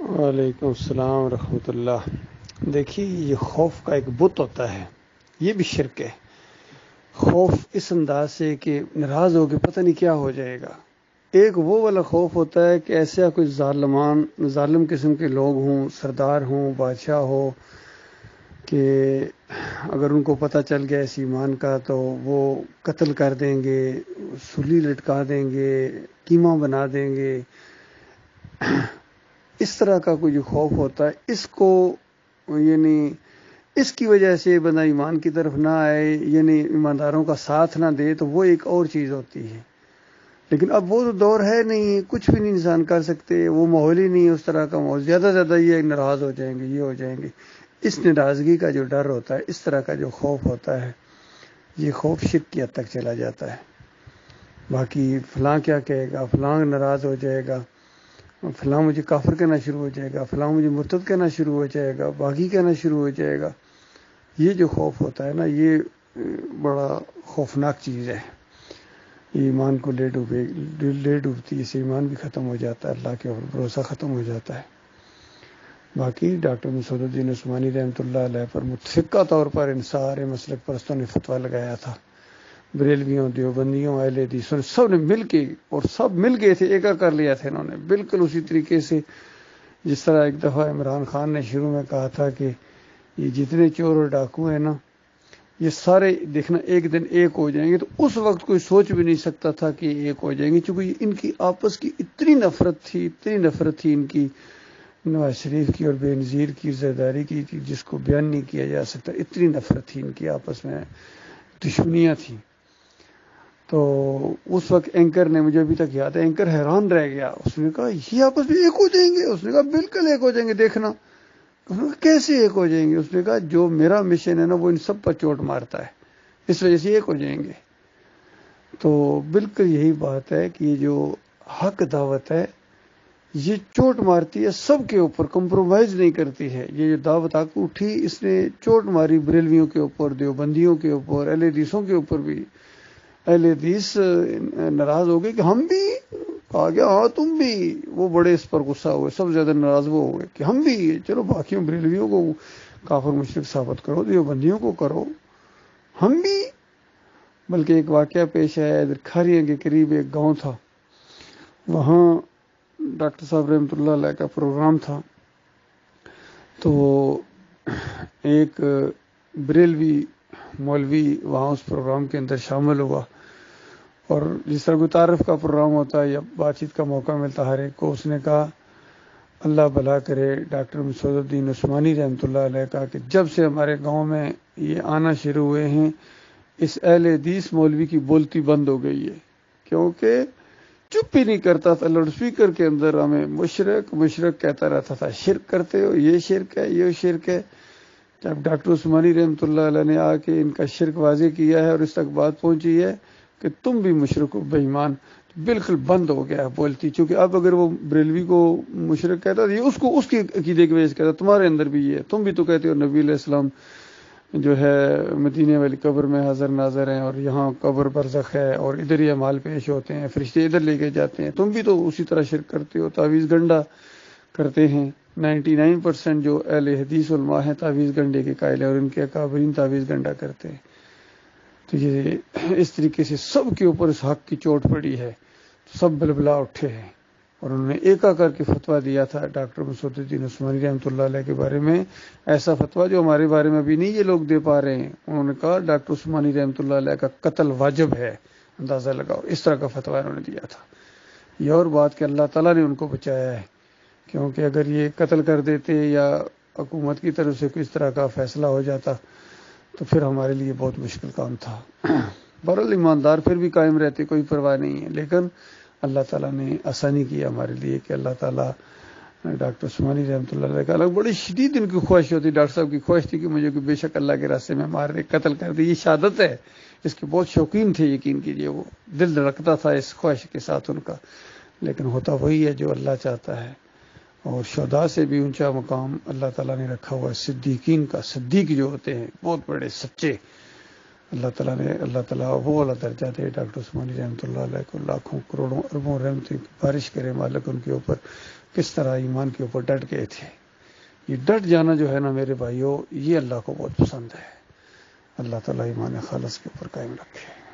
وعلیکم السلام ورحمۃ اللہ۔ دیکھیے، یہ خوف کا ایک بت ہوتا ہے، یہ بھی شرک ہے۔ خوف اس انداز سے کہ ناراض ہو کے پتہ نہیں کیا ہو جائے گا۔ ایک وہ والا خوف ہوتا ہے کہ ایسا کوئی ظالم قسم کے لوگ ہوں، سردار ہوں، بادشاہ ہو، کہ اگر ان کو پتہ چل گیا اس ایمان کا تو وہ قتل کر دیں گے، سولی لٹکا دیں گے، کیما بنا دیں گے۔ اس طرح کا کوئی جو خوف ہوتا ہے، اس کو یعنی اس کی وجہ سے بندہ ایمان کی طرف نہ آئے، یعنی ایمانداروں کا ساتھ نہ دے، تو وہ ایک اور چیز ہوتی ہے۔ لیکن اب وہ تو دور ہے نہیں، کچھ بھی نہیں انسان کر سکتے، وہ ماحول ہی نہیں ہے اس طرح کا ماحول۔ زیادہ سے زیادہ یہ ناراض ہو جائیں گے، یہ ہو جائیں گے۔ اس ناراضگی کا جو ڈر ہوتا ہے، اس طرح کا جو خوف ہوتا ہے، یہ خوف شرک کی حد تک چلا جاتا ہے۔ باقی فلاں کیا کہے گا، فلاں ناراض ہو جائے گا، فلاں مجھے کافر کہنا شروع ہو جائے گا، فلاں مجھے مرتد کہنا شروع ہو جائے گا، باغی کہنا شروع ہو جائے گا۔ یہ جو خوف ہوتا ہے نا، یہ بڑا خوفناک چیز ہے۔ یہ ایمان کو لے ڈوبتی ہے، اسے ایمان بھی ختم ہو جاتا ہے، اللہ کے اوپر بھروسہ ختم ہو جاتا ہے۔ باقی ڈاکٹر مسعود الدین عثمانی رحمۃ اللہ علیہ پر متفقہ طور پر ان سارے مسلک پرستوں نے فتویٰ لگایا تھا، بریلویوں، دیوبندیوں، اہل حدیث، سب نے مل کے، اور سب مل گئے تھے، ایک کر لیا تھا انہوں نے، بالکل اسی طریقے سے جس طرح ایک دفعہ عمران خان نے شروع میں کہا تھا کہ یہ جتنے چور اور ڈاکو ہیں نا، یہ سارے دیکھنا ایک دن ایک ہو جائیں گے۔ تو اس وقت کوئی سوچ بھی نہیں سکتا تھا کہ ایک ہو جائیں گے، چونکہ ان کی آپس کی اتنی نفرت تھی ان کی، نواز شریف کی اور بے نظیر کی زرداری کی، جس کو بیان نہیں کیا جا سکتا۔ اتنی نفرت تھی ان کی، آپس میں دشمنیاں تھیں۔ تو اس وقت اینکر نے، مجھے ابھی تک یاد ہے، اینکر حیران رہ گیا۔ اس نے کہا یہ آپس میں ایک ہو جائیں گے؟ اس نے کہا بالکل ایک ہو جائیں گے، دیکھنا۔ اس نے کہا کیسے ایک ہو جائیں گے؟ اس نے کہا جو میرا مشن ہے نا، وہ ان سب پر چوٹ مارتا ہے، اس وجہ سے ایک ہو جائیں گے۔ تو بالکل یہی بات ہے کہ یہ جو حق دعوت ہے، یہ چوٹ مارتی ہے سب کے اوپر، کمپرومائز نہیں کرتی ہے۔ یہ جو دعوت آگے اٹھی، اس نے چوٹ ماری بریلویوں کے اوپر، دیوبندیوں کے اوپر، اہل حدیثوں کے اوپر بھی۔ اہل حدیث ناراض ہو گئے کہ ہم بھی، کہا گیا ہاں تم بھی، وہ بڑے اس پر غصہ ہوئے، سب زیادہ ناراض وہ ہو گئے کہ ہم بھی، چلو باقیوں بریلویوں کو کافر مشرک ثابت کرو، دیوبندیوں کو کرو، ہم بھی۔ بلکہ ایک واقعہ پیش آیا، ادھر کھاریاں کے قریب ایک گاؤں تھا، وہاں ڈاکٹر صاحب رحمۃ اللہ علیہ کا پروگرام تھا، تو ایک بریلوی مولوی وہاں اس پروگرام کے اندر شامل ہوا، اور جس طرح کوئی تعارف کا پروگرام ہوتا ہے یا بات چیت کا موقع ملتا ہر ایک کو، اس نے کہا اللہ بھلا کرے ڈاکٹر مسعود الدین عثمانی رحمۃ اللہ علیہ کا، کہ جب سے ہمارے گاؤں میں یہ آنا شروع ہوئے ہیں، اس اہل حدیث مولوی کی بولتی بند ہو گئی ہے، کیونکہ چپ ہی نہیں کرتا تھا، لاؤڈ اسپیکر کے اندر ہمیں مشرک کہتا رہتا تھا، شرک کرتے ہو، یہ شرک ہے، یہ شرک ہے۔ جب ڈاکٹر عثمانی رحمۃ اللہ علیہ نے آ کے ان کا شرک واضح کیا ہے اور اس تک بات پہنچی ہے کہ تم بھی مشرک ہو، بے ایمان، بالکل بند ہو گیا ہے بولتی۔ چونکہ اب اگر وہ بریلوی کو مشرک کہتا تو یہ اس کی عقیدے کی وجہ سے کہتا، تمہارے اندر بھی یہ ہے، تم بھی تو کہتے ہو نبی علیہ السلام جو ہے مدینے والی قبر میں حاضر ناظر ہیں، اور یہاں قبر برزخ ہے، اور ادھر ہی اعمال پیش ہوتے ہیں، فرشتے ادھر لے کے جاتے ہیں، تم بھی تو اسی طرح شرک کرتے ہو، تعویذ گنڈا کرتے ہیں۔ 99% جو اہل حدیث علماء ہیں تعویذ گنڈے کے قائل ہیں، اور ان کے اکابرین تعویذ گنڈا کرتے ہیں۔ تو یہ اس طریقے سے سب کے اوپر اس حق کی چوٹ پڑی ہے، سب بلبلا اٹھے ہیں، اور انہوں نے ایکا کر کے فتویٰ دیا تھا ڈاکٹر مسعود الدین عثمانی رحمۃ اللہ علیہ کے بارے میں، ایسا فتویٰ جو ہمارے بارے میں بھی نہیں یہ لوگ دے پا رہے ہیں۔ انہوں نے کہا ڈاکٹر عثمانی رحمۃ اللہ علیہ کا قتل واجب ہے، اندازہ لگاؤ، اس طرح کا فتویٰ انہوں نے دیا تھا۔ یہ اور بات کہ اللہ تعالیٰ نے ان کو بچایا ہے، کیونکہ اگر یہ قتل کر دیتے یا حکومت کی طرف سے کس طرح کا فیصلہ ہو جاتا تو پھر ہمارے لیے بہت مشکل کام تھا۔ بہرحال ایماندار پھر بھی قائم رہتے، کوئی پرواہ نہیں ہے، لیکن اللہ تعالیٰ نے آسانی کی ہمارے لیے کہ اللہ تعالیٰ ڈاکٹر عثمانی رحمۃ اللہ علیہ کا بڑی شدید ان کی خواہش ہوتی، ڈاکٹر صاحب کی خواہش تھی کہ مجھے بے شک اللہ کے راستے میں مار دے، قتل کر دے، یہ شہادت ہے، اس کے بہت شوقین تھے، یقین کیجیے، وہ دل رکھتا تھا اس خواہش کے ساتھ ان کا، لیکن ہوتا وہی ہے جو اللہ چاہتا ہے۔ اور شہداء سے بھی اونچا مقام اللہ تعالیٰ نے رکھا ہوا ہے صدیقین کا، صدیق جو ہوتے ہیں بہت بڑے سچے، اللہ تعالیٰ وہ والا درجہ دے ڈاکٹر عثمانی رحمۃ اللہ علیہ کو، لاکھوں کروڑوں اربوں رحمتیں بارش کرے مالک ان کے اوپر، کس طرح ایمان کے اوپر ڈٹ گئے تھے۔ یہ ڈٹ جانا جو ہے نا میرے بھائیوں، یہ اللہ کو بہت پسند ہے۔ اللہ تعالیٰ ایمان خالص کے اوپر قائم رکھے۔